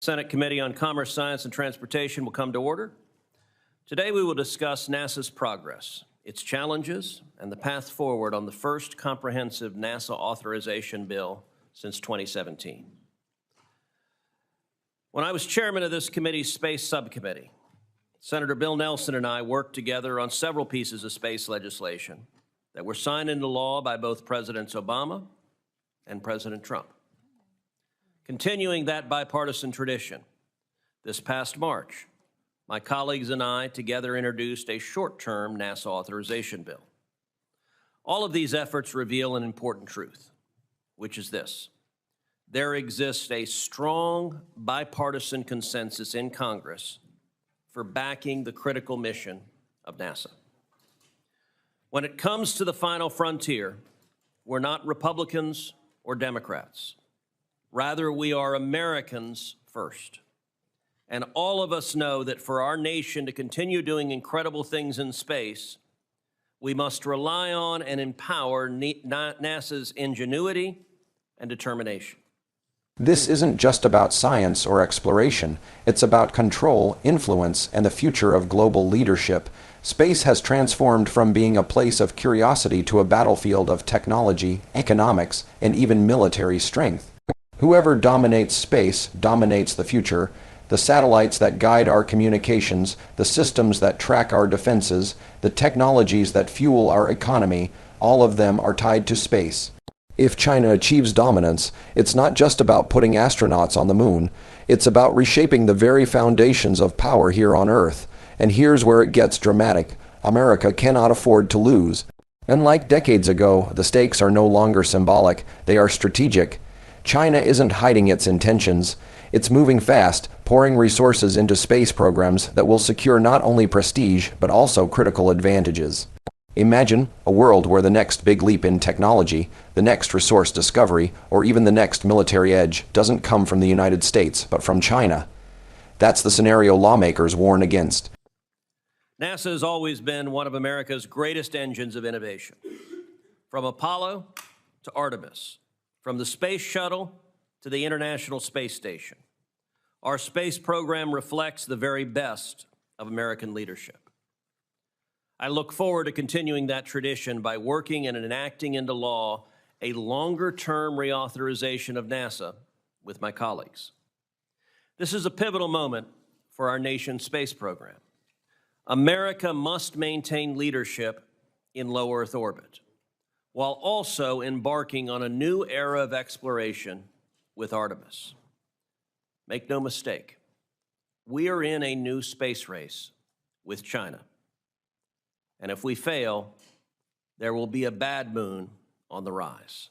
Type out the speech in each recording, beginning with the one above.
Senate Committee on Commerce, Science, and Transportation will come to order. Today we will discuss NASA's progress, its challenges, and the path forward on the first comprehensive NASA authorization bill since 2017. When I was chairman of this committee's space subcommittee, Senator Bill Nelson and I worked together on several pieces of space legislation that were signed into law by both Presidents Obama and President Trump. Continuing that bipartisan tradition, this past March, my colleagues and I together introduced a short-term NASA authorization bill. All of these efforts reveal an important truth, which is this: there exists a strong bipartisan consensus in Congress for backing the critical mission of NASA. When it comes to the final frontier, we're not Republicans or Democrats. Rather, we are Americans first. And all of us know that for our nation to continue doing incredible things in space, we must rely on and empower NASA's ingenuity and determination. This isn't just about science or exploration. It's about control, influence, and the future of global leadership. Space has transformed from being a place of curiosity to a battlefield of technology, economics, and even military strength. Whoever dominates space dominates the future. The satellites that guide our communications, the systems that track our defenses, the technologies that fuel our economy, all of them are tied to space. If China achieves dominance, it's not just about putting astronauts on the moon. It's about reshaping the very foundations of power here on Earth. And here's where it gets dramatic. America cannot afford to lose. Unlike decades ago, the stakes are no longer symbolic, they are strategic. China isn't hiding its intentions. It's moving fast, pouring resources into space programs that will secure not only prestige, but also critical advantages. Imagine a world where the next big leap in technology, the next resource discovery, or even the next military edge doesn't come from the United States, but from China. That's the scenario lawmakers warn against. NASA has always been one of America's greatest engines of innovation. From Apollo to Artemis, from the space shuttle to the International Space Station, our space program reflects the very best of American leadership. I look forward to continuing that tradition by working and enacting into law a longer-term reauthorization of NASA with my colleagues. This is a pivotal moment for our nation's space program. America must maintain leadership in low Earth orbit, while also embarking on a new era of exploration with Artemis. Make no mistake, we are in a new space race with China. And if we fail, there will be a bad moon on the rise.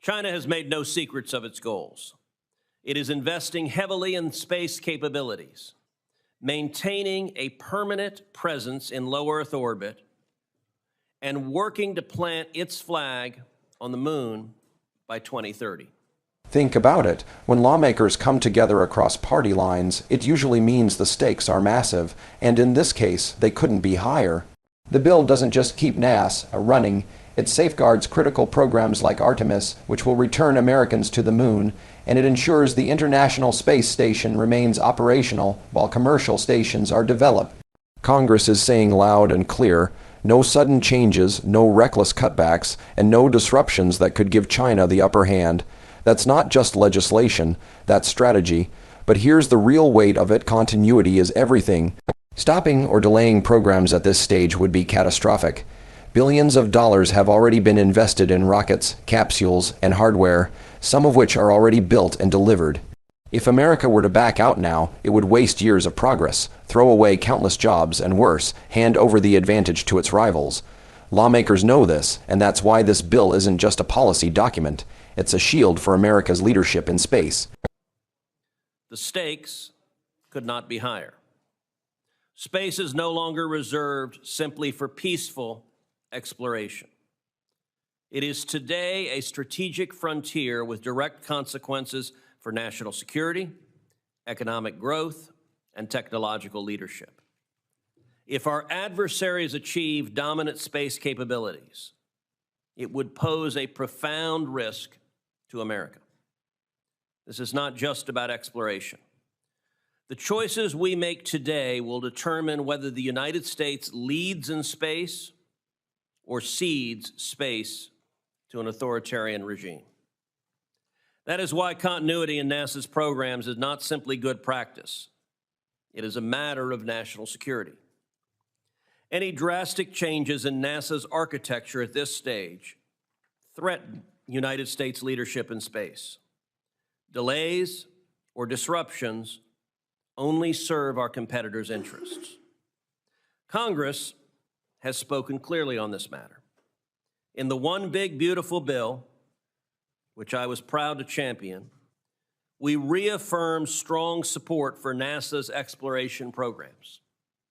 China has made no secrets of its goals. It is investing heavily in space capabilities, maintaining a permanent presence in low Earth orbit, and working to plant its flag on the moon by 2030. Think about it. When lawmakers come together across party lines, it usually means the stakes are massive, and in this case, they couldn't be higher. The bill doesn't just keep NASA running, it safeguards critical programs like Artemis, which will return Americans to the moon, and it ensures the International Space Station remains operational while commercial stations are developed. Congress is saying loud and clear, no sudden changes, no reckless cutbacks, and no disruptions that could give China the upper hand. That's not just legislation, that's strategy. But here's the real weight of it: continuity is everything. Stopping or delaying programs at this stage would be catastrophic. Billions of dollars have already been invested in rockets, capsules, and hardware, some of which are already built and delivered. If America were to back out now, it would waste years of progress, throw away countless jobs, and worse, hand over the advantage to its rivals. Lawmakers know this, and that's why this bill isn't just a policy document. It's a shield for America's leadership in space. The stakes could not be higher. Space is no longer reserved simply for peaceful exploration. It is today a strategic frontier with direct consequences for national security, economic growth, and technological leadership. If our adversaries achieve dominant space capabilities, it would pose a profound risk to America. This is not just about exploration. The choices we make today will determine whether the United States leads in space or cedes space to an authoritarian regime. That is why continuity in NASA's programs is not simply good practice. It is a matter of national security. Any drastic changes in NASA's architecture at this stage threaten United States leadership in space. Delays or disruptions only serve our competitors' interests. Congress has spoken clearly on this matter. In the One Big Beautiful Bill, which I was proud to champion, we reaffirmed strong support for NASA's exploration programs.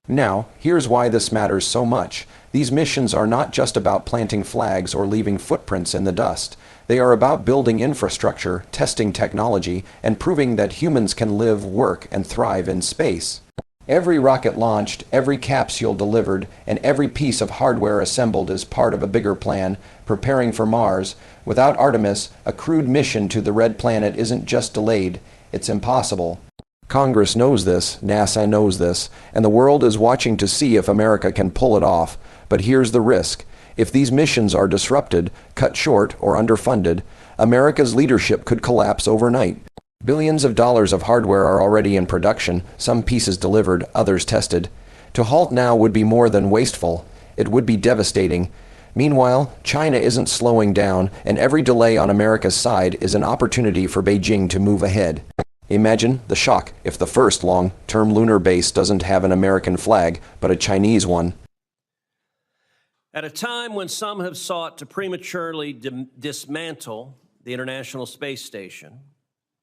Now, here's why this matters so much. These missions are not just about planting flags or leaving footprints in the dust. They are about building infrastructure, testing technology, and proving that humans can live, work, and thrive in space. Every rocket launched, every capsule delivered, and every piece of hardware assembled is part of a bigger plan, preparing for Mars. Without Artemis, a crewed mission to the Red Planet isn't just delayed, it's impossible. Congress knows this, NASA knows this, and the world is watching to see if America can pull it off. But here's the risk. If these missions are disrupted, cut short, or underfunded, America's leadership could collapse overnight. Billions of dollars of hardware are already in production, some pieces delivered, others tested. To halt now would be more than wasteful. It would be devastating. Meanwhile, China isn't slowing down, and every delay on America's side is an opportunity for Beijing to move ahead. Imagine the shock if the first long-term lunar base doesn't have an American flag, but a Chinese one. At a time when some have sought to prematurely dismantle the International Space Station,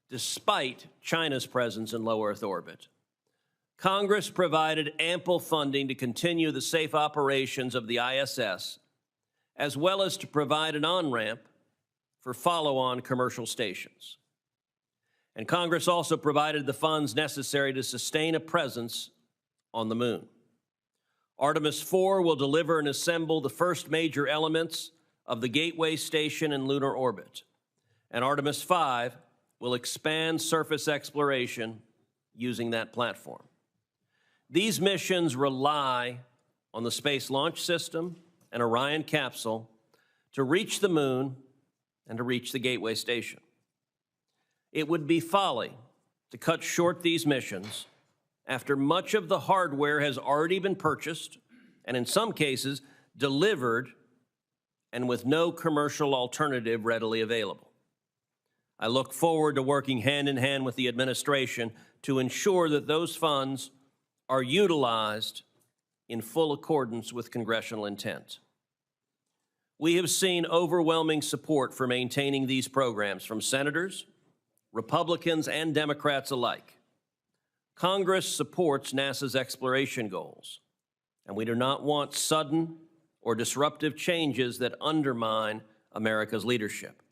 despite China's presence in low Earth orbit, Congress provided ample funding to continue the safe operations of the ISS, as well as to provide an on-ramp for follow-on commercial stations. And Congress also provided the funds necessary to sustain a presence on the moon. Artemis 4 will deliver and assemble the first major elements of the Gateway Station in lunar orbit, and Artemis 5 will expand surface exploration using that platform. These missions rely on the Space Launch System and Orion capsule to reach the moon and to reach the Gateway Station. It would be folly to cut short these missions after much of the hardware has already been purchased and in some cases delivered and with no commercial alternative readily available. I look forward to working hand in hand with the administration to ensure that those funds are utilized in full accordance with congressional intent. We have seen overwhelming support for maintaining these programs from senators, Republicans, and Democrats alike. Congress supports NASA's exploration goals, and we do not want sudden or disruptive changes that undermine America's leadership.